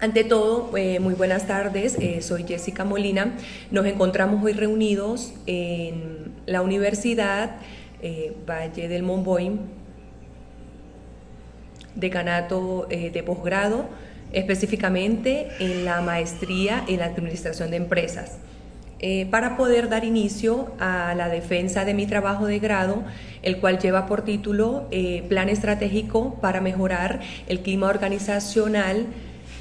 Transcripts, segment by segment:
Ante todo, muy buenas tardes, soy Jessica Molina. Nos encontramos hoy reunidos en la Universidad Valle del Monboy, decanato de posgrado, específicamente en la maestría en la Administración de Empresas, para poder dar inicio a la defensa de mi trabajo de grado, el cual lleva por título Plan Estratégico para mejorar el clima organizacional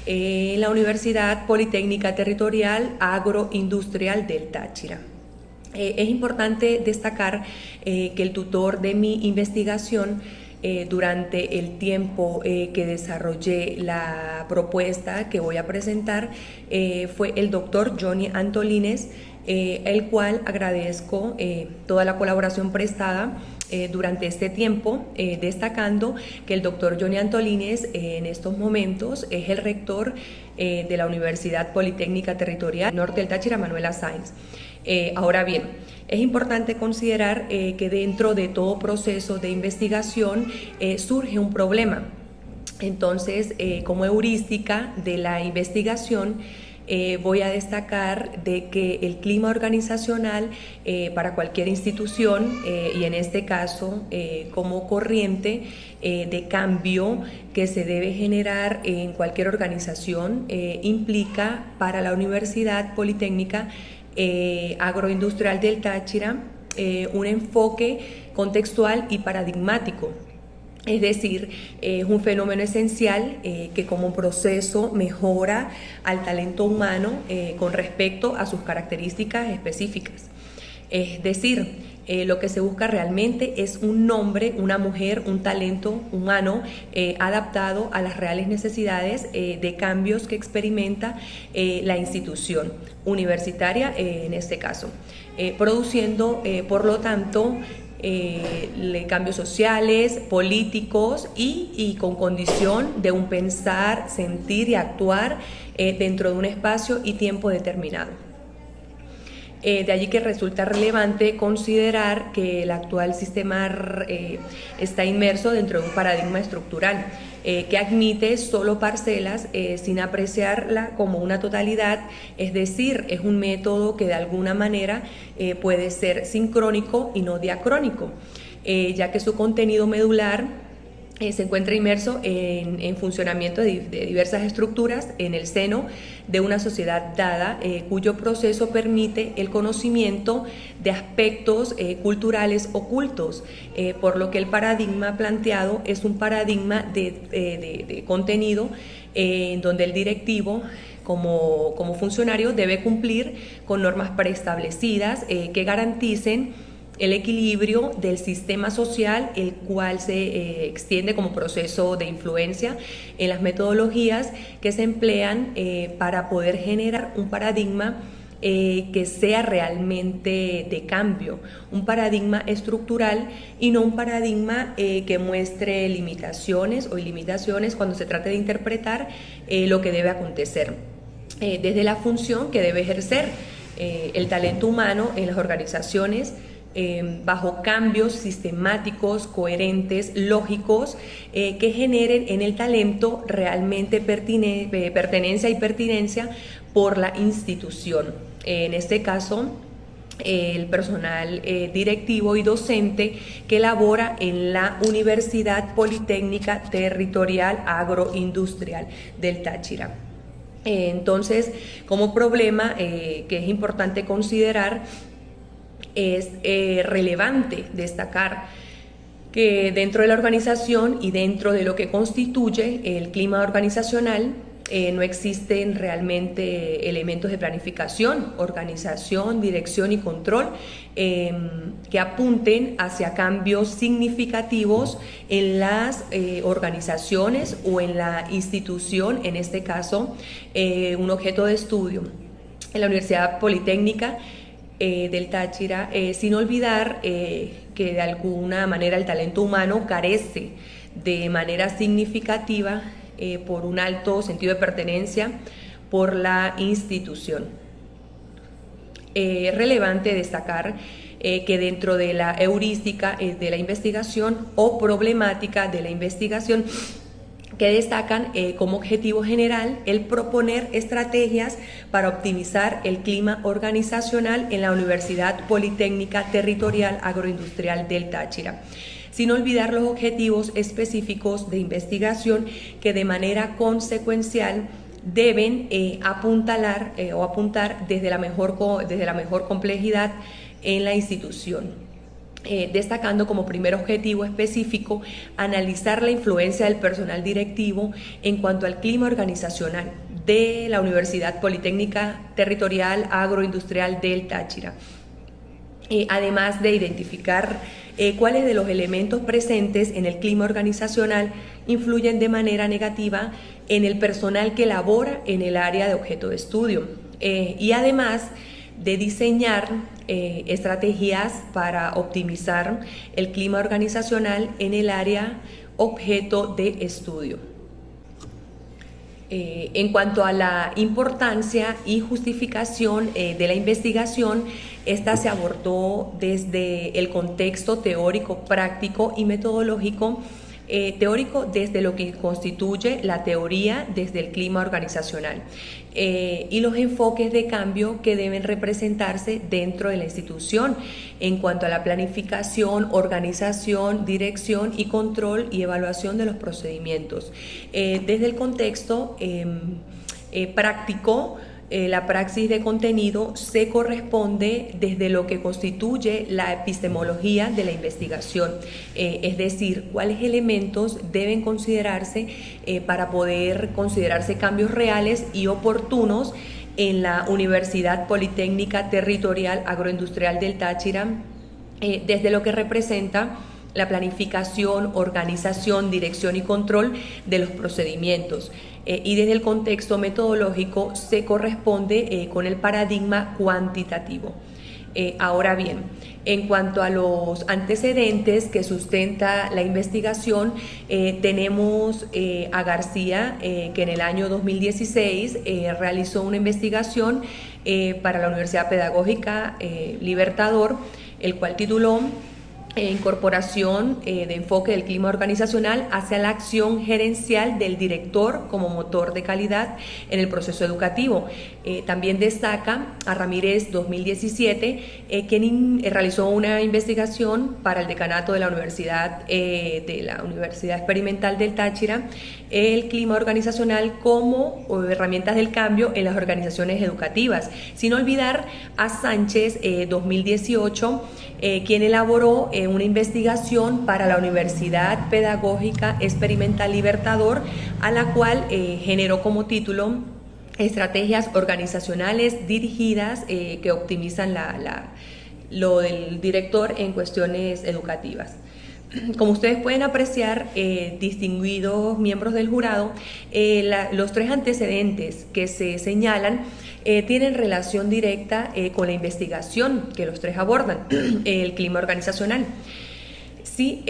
en la Universidad Politécnica Territorial Agroindustrial del Táchira. Es importante destacar que el tutor de mi investigación durante el tiempo que desarrollé la propuesta que voy a presentar fue el doctor Johnny Antolínez, el cual agradezco toda la colaboración prestada durante este tiempo, destacando que el doctor Johnny Antolínez en estos momentos es el rector de la Universidad Politécnica Territorial Norte del Táchira, Manuela Sáenz. Ahora bien, es importante considerar que dentro de todo proceso de investigación surge un problema. Entonces, como heurística de la investigación, voy a destacar de que el clima organizacional para cualquier institución y en este caso como corriente de cambio que se debe generar en cualquier organización implica para la Universidad Politécnica Agroindustrial del Táchira un enfoque contextual y paradigmático. Es decir, es un fenómeno esencial que como proceso mejora al talento humano con respecto a sus características específicas. Es decir, lo que se busca realmente es un hombre, una mujer, un talento humano adaptado a las reales necesidades de cambios que experimenta la institución universitaria en este caso, produciendo por lo tanto cambios sociales, políticos y con condición de un pensar, sentir y actuar dentro de un espacio y tiempo determinado. De allí que resulta relevante considerar que el actual sistema está inmerso dentro de un paradigma estructural que admite solo parcelas sin apreciarla como una totalidad, es decir, es un método que de alguna manera puede ser sincrónico y no diacrónico, ya que su contenido medular se encuentra inmerso en funcionamiento de diversas estructuras en el seno de una sociedad dada, cuyo proceso permite el conocimiento de aspectos culturales ocultos, por lo que el paradigma planteado es un paradigma de contenido en donde el directivo como funcionario debe cumplir con normas preestablecidas que garanticen el equilibrio del sistema social, el cual se extiende como proceso de influencia en las metodologías que se emplean para poder generar un paradigma que sea realmente de cambio, un paradigma estructural y no un paradigma que muestre limitaciones o ilimitaciones cuando se trate de interpretar lo que debe acontecer, desde la función que debe ejercer el talento humano en las organizaciones, bajo cambios sistemáticos, coherentes, lógicos, que generen en el talento realmente pertenencia y pertinencia por la institución. En este caso, el personal directivo y docente que labora en la Universidad Politécnica Territorial Agroindustrial del Táchira. Entonces, como problema que es importante considerar, es relevante destacar que dentro de la organización y dentro de lo que constituye el clima organizacional no existen realmente elementos de planificación, organización, dirección y control que apunten hacia cambios significativos en las organizaciones o en la institución, en este caso un objeto de estudio en la Universidad Politécnica del Táchira, sin olvidar que de alguna manera el talento humano carece de manera significativa por un alto sentido de pertenencia por la institución. Es relevante destacar que dentro de la heurística de la investigación o problemática de la investigación que destacan como objetivo general el proponer estrategias para optimizar el clima organizacional en la Universidad Politécnica Territorial Agroindustrial del Táchira, sin olvidar los objetivos específicos de investigación que de manera consecuencial deben apuntar desde la mejor complejidad en la institución. Destacando como primer objetivo específico analizar la influencia del personal directivo en cuanto al clima organizacional de la Universidad Politécnica Territorial Agroindustrial del Táchira, además de identificar cuáles de los elementos presentes en el clima organizacional influyen de manera negativa en el personal que labora en el área de objeto de estudio, y además de diseñar estrategias para optimizar el clima organizacional en el área objeto de estudio. En cuanto a la importancia y justificación de la investigación, esta se abordó desde el contexto teórico, práctico y metodológico. Teórico desde lo que constituye la teoría desde el clima organizacional y los enfoques de cambio que deben representarse dentro de la institución en cuanto a la planificación, organización, dirección y control y evaluación de los procedimientos. Desde el contexto práctico, la praxis de contenido se corresponde desde lo que constituye la epistemología de la investigación, es decir, cuáles elementos deben considerarse para poder considerarse cambios reales y oportunos en la Universidad Politécnica Territorial Agroindustrial del Táchira, desde lo que representa la planificación, organización, dirección y control de los procedimientos. Y desde el contexto metodológico se corresponde con el paradigma cuantitativo. Ahora bien, en cuanto a los antecedentes que sustenta la investigación, tenemos a García, que en el año 2016 realizó una investigación para la Universidad Pedagógica Libertador, el cual tituló Incorporación de enfoque del clima organizacional hacia la acción gerencial del director como motor de calidad en el proceso educativo. También destaca a Ramírez 2017, quien realizó una investigación para el decanato de la Universidad Experimental del Táchira, el clima organizacional como herramientas del cambio en las organizaciones educativas, sin olvidar a Sánchez 2018, quien elaboró una investigación para la Universidad Pedagógica Experimental Libertador, a la cual generó como título Estrategias organizacionales dirigidas que optimizan lo del director en cuestiones educativas. Como ustedes pueden apreciar, distinguidos miembros del jurado, los tres antecedentes que se señalan tienen relación directa con la investigación que los tres abordan, el clima organizacional. Sí,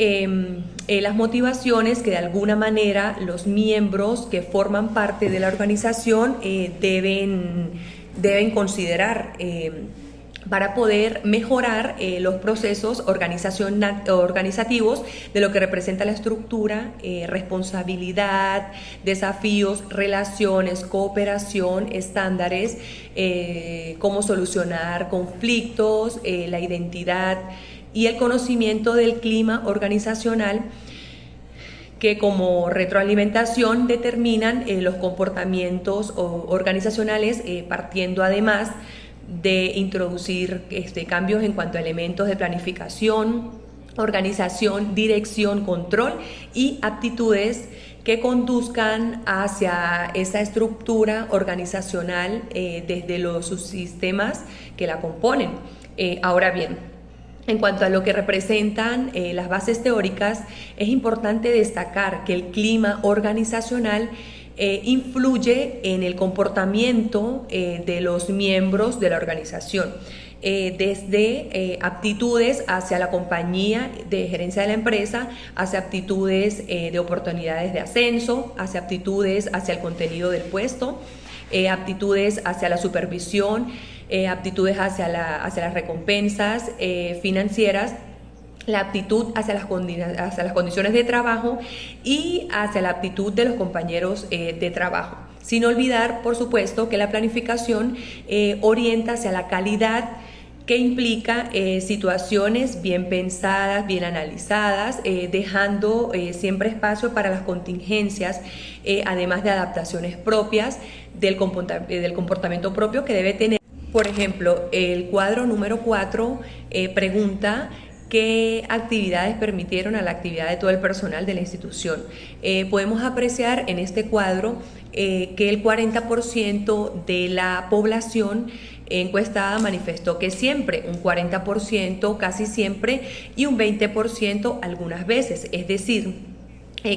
las motivaciones que de alguna manera los miembros que forman parte de la organización deben considerar para poder mejorar los procesos organizativos de lo que representa la estructura, responsabilidad, desafíos, relaciones, cooperación, estándares, cómo solucionar conflictos, la identidad y el conocimiento del clima organizacional, que como retroalimentación determinan los comportamientos organizacionales, partiendo además de introducir cambios en cuanto a elementos de planificación, organización, dirección, control y aptitudes que conduzcan hacia esa estructura organizacional desde los subsistemas que la componen. Ahora bien, en cuanto a lo que representan las bases teóricas, es importante destacar que el clima organizacional influye en el comportamiento de los miembros de la organización, desde aptitudes hacia la compañía de gerencia de la empresa, hacia aptitudes de oportunidades de ascenso, hacia aptitudes hacia el contenido del puesto, aptitudes hacia la supervisión, aptitudes hacia las recompensas financieras, la aptitud hacia las condiciones de trabajo y hacia la aptitud de los compañeros de trabajo. Sin olvidar, por supuesto, que la planificación orienta hacia la calidad, que implica situaciones bien pensadas, bien analizadas, dejando siempre espacio para las contingencias, además de adaptaciones propias del comportamiento propio que debe tener. Por ejemplo, el cuadro número 4 pregunta qué actividades permitieron a la actividad de todo el personal de la institución. Podemos apreciar en este cuadro que el 40% de la población encuestada manifestó que siempre, un 40% casi siempre y un 20% algunas veces, es decir,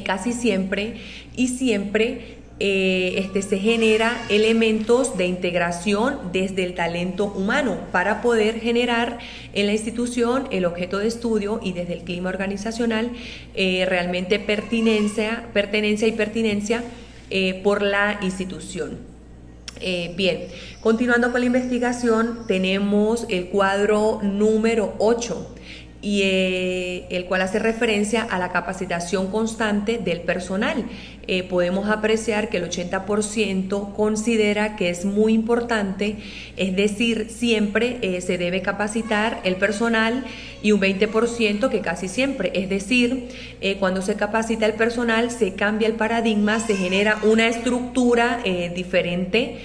casi siempre y siempre se genera elementos de integración desde el talento humano para poder generar en la institución el objeto de estudio y desde el clima organizacional realmente pertenencia y pertinencia por la institución. Bien, continuando con la investigación, tenemos el cuadro número 8 y el cual hace referencia a la capacitación constante del personal. Podemos apreciar que el 80% considera que es muy importante, es decir, siempre se debe capacitar el personal, y un 20% que casi siempre, es decir, cuando se capacita el personal se cambia el paradigma, se genera una estructura diferente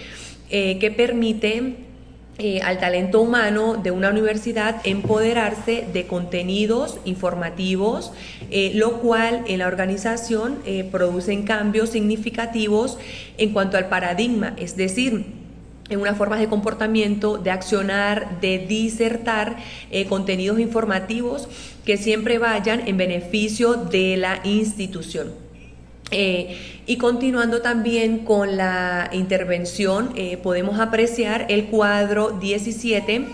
que permite al talento humano de una universidad empoderarse de contenidos informativos, lo cual en la organización producen cambios significativos en cuanto al paradigma, es decir, en unas formas de comportamiento, de accionar, de disertar contenidos informativos que siempre vayan en beneficio de la institución. Y continuando también con la intervención, podemos apreciar el cuadro 17,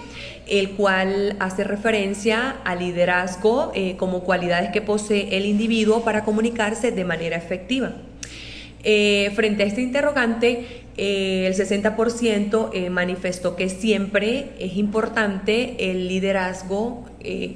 el cual hace referencia al liderazgo como cualidades que posee el individuo para comunicarse de manera efectiva. Frente a este interrogante, el 60% manifestó que siempre es importante el liderazgo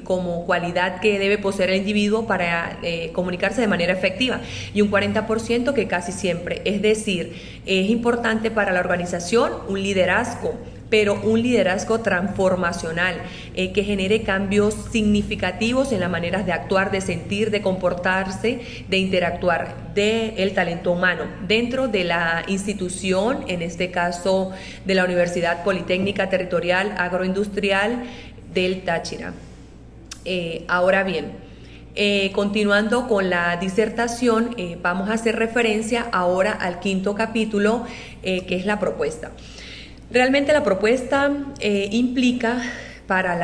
como cualidad que debe poseer el individuo para comunicarse de manera efectiva, y un 40% que casi siempre, es decir, es importante para la organización un liderazgo, pero un liderazgo transformacional que genere cambios significativos en las maneras de actuar, de sentir, de comportarse, de interactuar del talento humano dentro de la institución, en este caso de la Universidad Politécnica Territorial Agroindustrial del Táchira. Ahora bien, continuando con la disertación, vamos a hacer referencia ahora al quinto capítulo, que es la propuesta. Realmente la propuesta implica para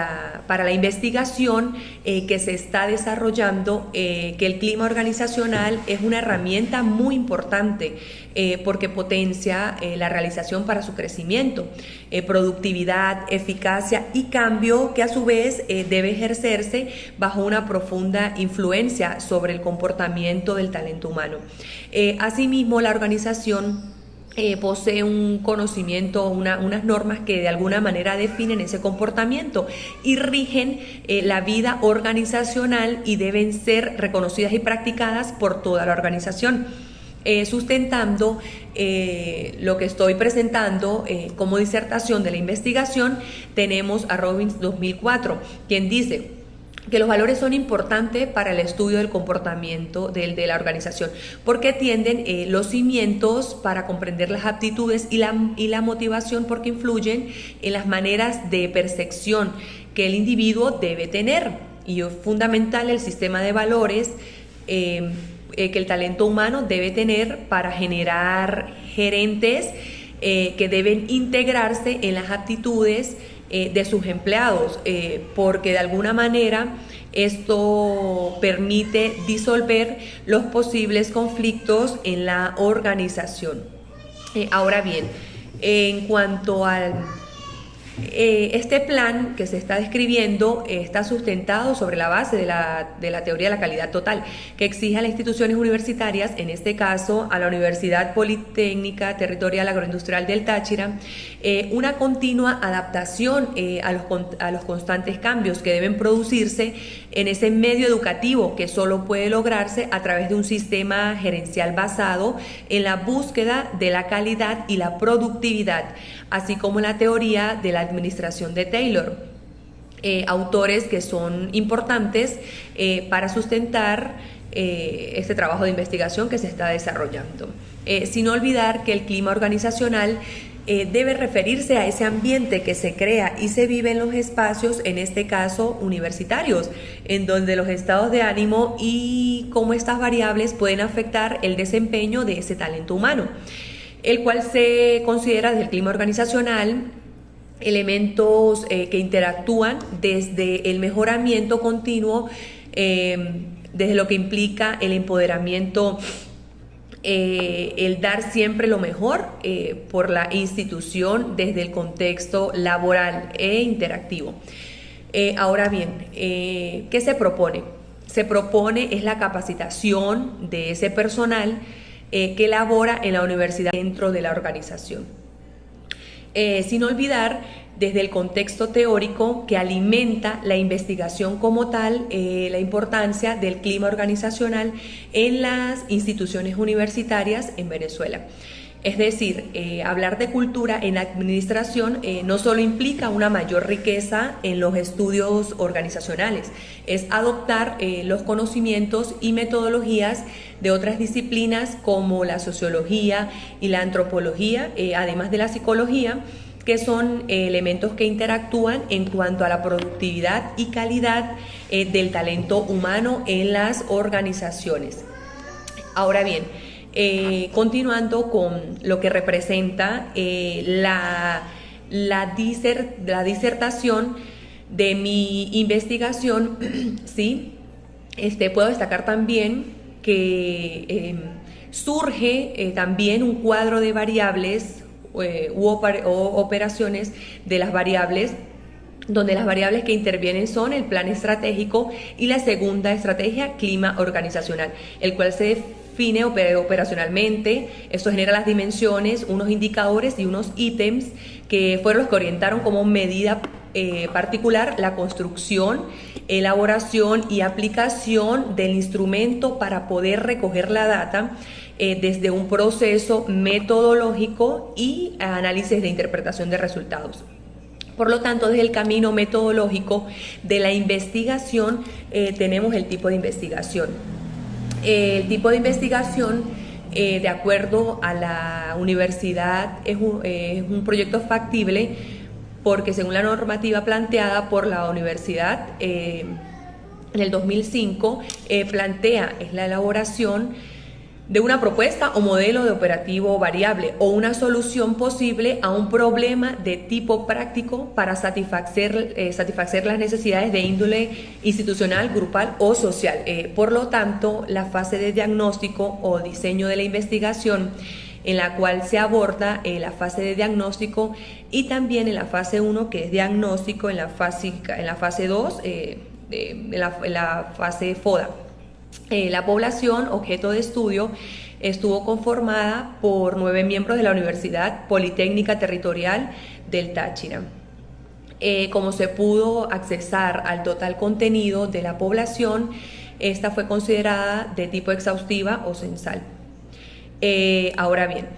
la investigación que se está desarrollando que el clima organizacional es una herramienta muy importante porque potencia la realización para su crecimiento, productividad, eficacia y cambio, que a su vez debe ejercerse bajo una profunda influencia sobre el comportamiento del talento humano. Asimismo, la organización posee un conocimiento, unas normas que de alguna manera definen ese comportamiento y rigen la vida organizacional y deben ser reconocidas y practicadas por toda la organización. Sustentando lo que estoy presentando como disertación de la investigación, tenemos a Robbins 2004, quien dice que los valores son importantes para el estudio del comportamiento de la organización, porque tienden los cimientos para comprender las aptitudes y la motivación, porque influyen en las maneras de percepción que el individuo debe tener. Y es fundamental el sistema de valores que el talento humano debe tener para generar gerentes que deben integrarse en las aptitudes de sus empleados, porque de alguna manera esto permite disolver los posibles conflictos en la organización. Ahora bien, en cuanto al Este plan que se está describiendo está sustentado sobre la base de la teoría de la calidad total, que exige a las instituciones universitarias, en este caso a la Universidad Politécnica Territorial Agroindustrial del Táchira, una continua adaptación a los constantes cambios que deben producirse en ese medio educativo, que solo puede lograrse a través de un sistema gerencial basado en la búsqueda de la calidad y la productividad, así como la teoría de la administración de Taylor, autores que son importantes para sustentar este trabajo de investigación que se está desarrollando. Sin olvidar que el clima organizacional debe referirse a ese ambiente que se crea y se vive en los espacios, en este caso universitarios, en donde los estados de ánimo y cómo estas variables pueden afectar el desempeño de ese talento humano, el cual se considera desde el clima organizacional elementos que interactúan desde el mejoramiento continuo, desde lo que implica el empoderamiento, el dar siempre lo mejor por la institución desde el contexto laboral e interactivo. Ahora bien, ¿qué se propone? Se propone es la capacitación de ese personal que labora en la universidad dentro de la organización. Sin olvidar desde el contexto teórico que alimenta la investigación como tal, la importancia del clima organizacional en las instituciones universitarias en Venezuela. Es decir, hablar de cultura en administración no solo implica una mayor riqueza en los estudios organizacionales, es adoptar los conocimientos y metodologías de otras disciplinas como la sociología y la antropología, además de la psicología, que son elementos que interactúan en cuanto a la productividad y calidad del talento humano en las organizaciones. Ahora bien, continuando con lo que representa la disertación de mi investigación, ¿sí? Puedo destacar también que surge también un cuadro de variables u operaciones de las variables, donde las variables que intervienen son el plan estratégico y la segunda estrategia, clima organizacional, el cual se define operacionalmente. Esto genera las dimensiones, unos indicadores y unos ítems que fueron los que orientaron como medida particular la construcción, elaboración y aplicación del instrumento para poder recoger la data desde un proceso metodológico y análisis de interpretación de resultados. Por lo tanto, desde el camino metodológico de la investigación tenemos el tipo de investigación. El tipo de investigación, de acuerdo a la universidad, es un proyecto factible porque según la normativa planteada por la universidad en el 2005, plantea la elaboración de una propuesta o modelo de operativo variable o una solución posible a un problema de tipo práctico para satisfacer las necesidades de índole institucional, grupal o social. Por lo tanto, la fase de diagnóstico o diseño de la investigación, en la cual se aborda la fase de diagnóstico y también en la fase 1, que es diagnóstico, en la fase 2, en la fase FODA. La población objeto de estudio estuvo conformada por 9 miembros de la Universidad Politécnica Territorial del Táchira. Como se pudo accesar al total contenido de la población, esta fue considerada de tipo exhaustiva o censal. Ahora bien,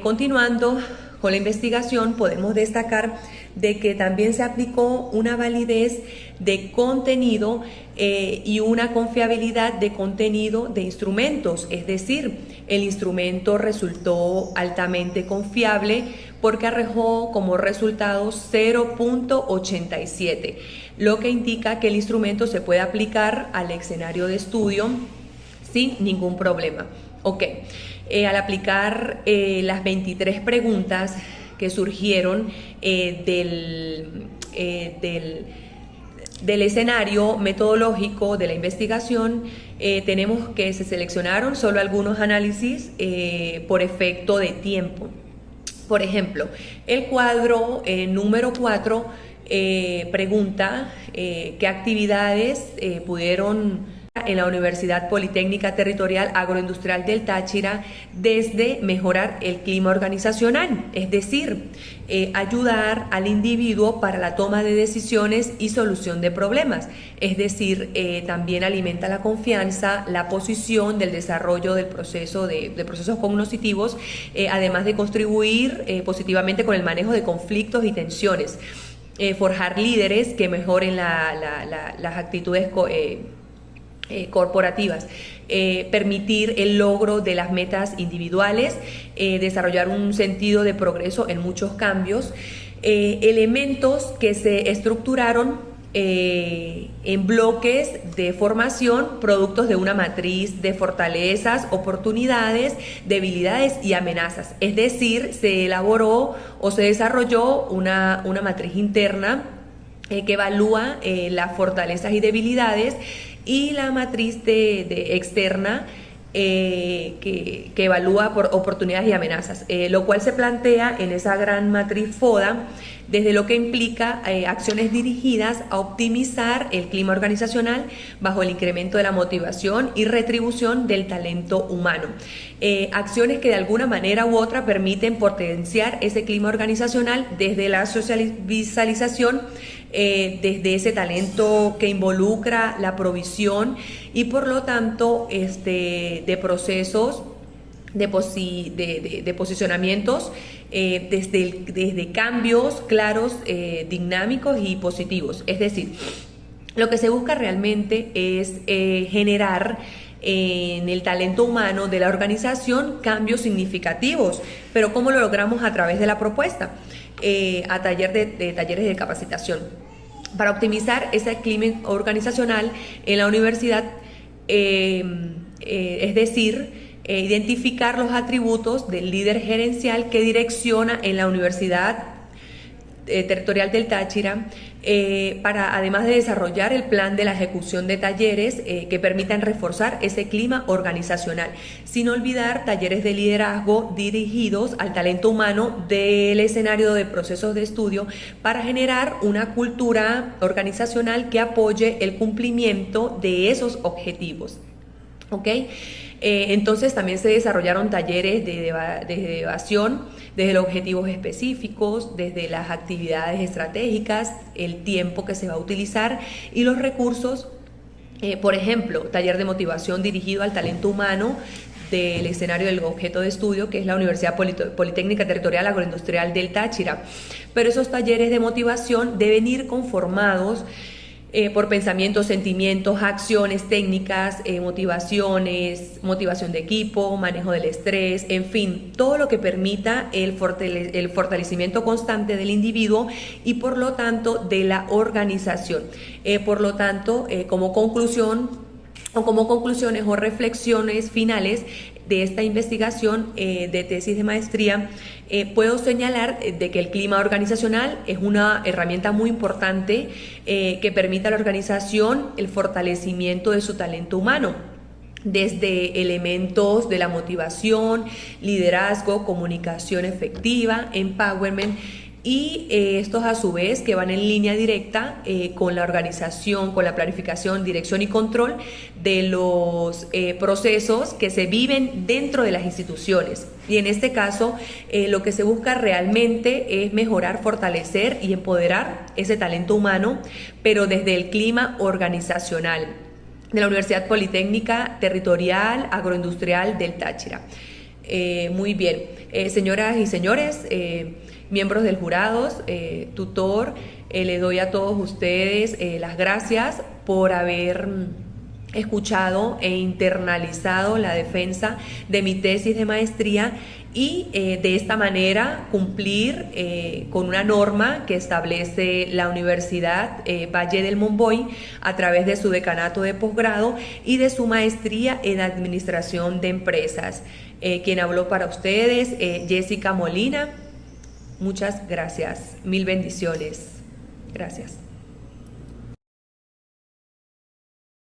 continuando con la investigación, podemos destacar de que también se aplicó una validez de contenido y una confiabilidad de contenido de instrumentos, es decir, el instrumento resultó altamente confiable porque arrojó como resultado 0.87, lo que indica que el instrumento se puede aplicar al escenario de estudio sin ningún problema. Al aplicar las 23 preguntas que surgieron del escenario metodológico de la investigación, tenemos que se seleccionaron solo algunos análisis por efecto de tiempo. Por ejemplo, el cuadro número 4 pregunta qué actividades pudieron en la Universidad Politécnica Territorial Agroindustrial del Táchira desde mejorar el clima organizacional, es decir, ayudar al individuo para la toma de decisiones y solución de problemas, es decir, también alimenta la confianza, la posición del desarrollo del proceso de procesos cognitivos, además de contribuir positivamente con el manejo de conflictos y tensiones, forjar líderes que mejoren las actitudes corporativas, permitir el logro de las metas individuales, desarrollar un sentido de progreso en muchos cambios, elementos que se estructuraron en bloques de formación, productos de una matriz de fortalezas, oportunidades, debilidades y amenazas. Es decir, se elaboró o se desarrolló una matriz interna que evalúa las fortalezas y debilidades, y la matriz externa que evalúa por oportunidades y amenazas, lo cual se plantea en esa gran matriz FODA desde lo que implica acciones dirigidas a optimizar el clima organizacional bajo el incremento de la motivación y retribución del talento humano. Acciones que de alguna manera u otra permiten potenciar ese clima organizacional desde la socialización, desde ese talento que involucra la provisión y por lo tanto de procesos de posicionamientos desde cambios claros, dinámicos y positivos. Es decir, lo que se busca realmente es generar en el talento humano de la organización cambios significativos, pero ¿cómo lo logramos? A través de la propuesta, a talleres de capacitación. Para optimizar ese clima organizacional en la universidad, es decir, identificar los atributos del líder gerencial que direcciona en la Universidad Territorial del Táchira, para además de desarrollar el plan de la ejecución de talleres que permitan reforzar ese clima organizacional, sin olvidar talleres de liderazgo dirigidos al talento humano del escenario de procesos de estudio para generar una cultura organizacional que apoye el cumplimiento de esos objetivos. ¿Ok? Entonces también se desarrollaron talleres de evaluación desde los objetivos específicos, desde las actividades estratégicas, el tiempo que se va a utilizar y los recursos. Por ejemplo, taller de motivación dirigido al talento humano del escenario del objeto de estudio, que es la Universidad Politécnica Territorial Agroindustrial del Táchira. Pero esos talleres de motivación deben ir conformados por pensamientos, sentimientos, acciones, técnicas, motivaciones, motivación de equipo, manejo del estrés, en fin, todo lo que permita el fortalecimiento constante del individuo y por lo tanto de la organización. Por lo tanto, como conclusión o como conclusiones o reflexiones finales de esta investigación de tesis de maestría, puedo señalar de que el clima organizacional es una herramienta muy importante que permite a la organización el fortalecimiento de su talento humano, desde elementos de la motivación, liderazgo, comunicación efectiva, empowerment, y estos a su vez que van en línea directa con la organización, con la planificación, dirección y control de los procesos que se viven dentro de las instituciones. Y en este caso lo que se busca realmente es mejorar, fortalecer y empoderar ese talento humano, pero desde el clima organizacional de la Universidad Politécnica Territorial Agroindustrial del Táchira. Muy bien, señoras y señores, miembros del jurado, tutor, le doy a todos ustedes las gracias por haber escuchado e internalizado la defensa de mi tesis de maestría y de esta manera cumplir con una norma que establece la Universidad Valle del Monboy a través de su decanato de posgrado y de su maestría en Administración de Empresas. Quien habló para ustedes, Jessica Molina. Muchas gracias. Mil bendiciones. Gracias.